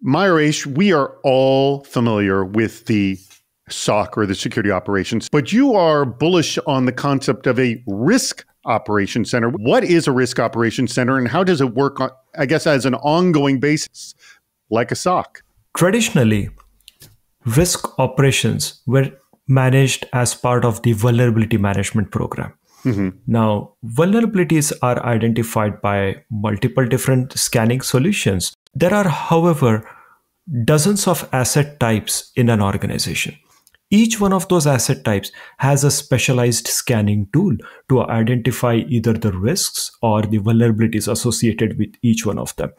Mahesh, we are all familiar with the SOC or the security operations, but you are bullish on the concept of a risk operations center. What is a risk operations center and how does it work, I guess, as an ongoing basis, like a SOC? Traditionally, risk operations were managed as part of the vulnerability management program. Now, vulnerabilities are identified by multiple different scanning solutions. There are, however, dozens of asset types in an organization. Each one of those asset types has a specialized scanning tool to identify either the risks or the vulnerabilities associated with each one of them.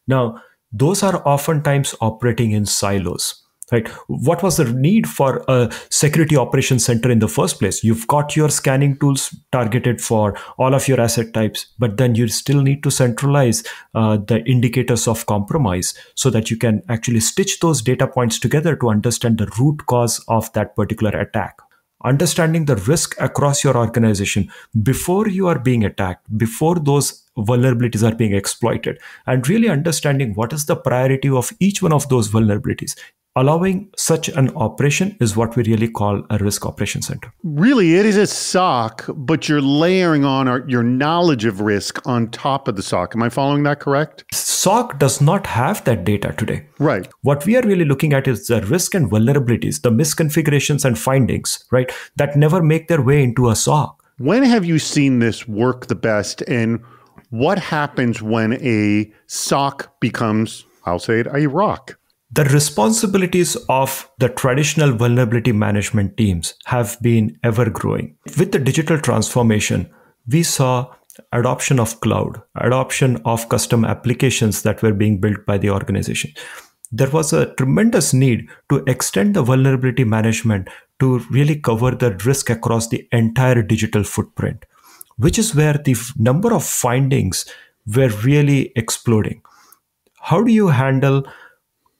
Now, those are oftentimes operating in silos. Right? What was the need for a security operations center in the first place? You've got your scanning tools targeted for all of your asset types, but then you still need to centralize the indicators of compromise so that you can actually stitch those data points together to understand the root cause of that particular attack. Understanding the risk across your organization before you are being attacked, before those vulnerabilities are being exploited, and really understanding what is the priority of each one of those vulnerabilities. Allowing such an operation is what we really call a risk operation center. Really, it is a SOC, but you're layering on your knowledge of risk on top of the SOC. Am I following that correct? SOC does not have that data today. Right. What we are really looking at is the risk and vulnerabilities, the misconfigurations and findings, right, that never make their way into a SOC. When have you seen this work the best, and what happens when a SOC becomes, I'll say it, a ROC? The responsibilities of the traditional vulnerability management teams have been ever growing. With the digital transformation, we saw adoption of cloud, adoption of custom applications that were being built by the organization. There was a tremendous need to extend the vulnerability management to really cover the risk across the entire digital footprint, which is where the number of findings were really exploding. How do you handle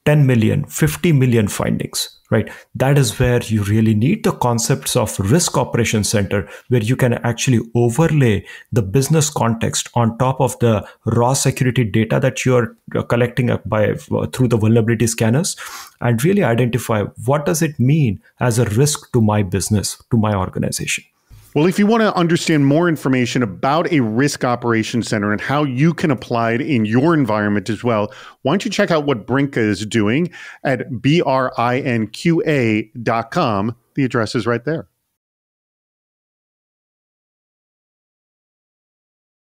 10 million, 50 million findings, right? That is where you really need the concepts of risk operations center, where you can actually overlay the business context on top of the raw security data that you're collecting through the vulnerability scanners, and really identify what does it mean as a risk to my business, to my organization. Well, if you want to understand more information about a risk operations center and how you can apply it in your environment as well, why don't you check out what Brinqa is doing at brinqa.com. The address is right there.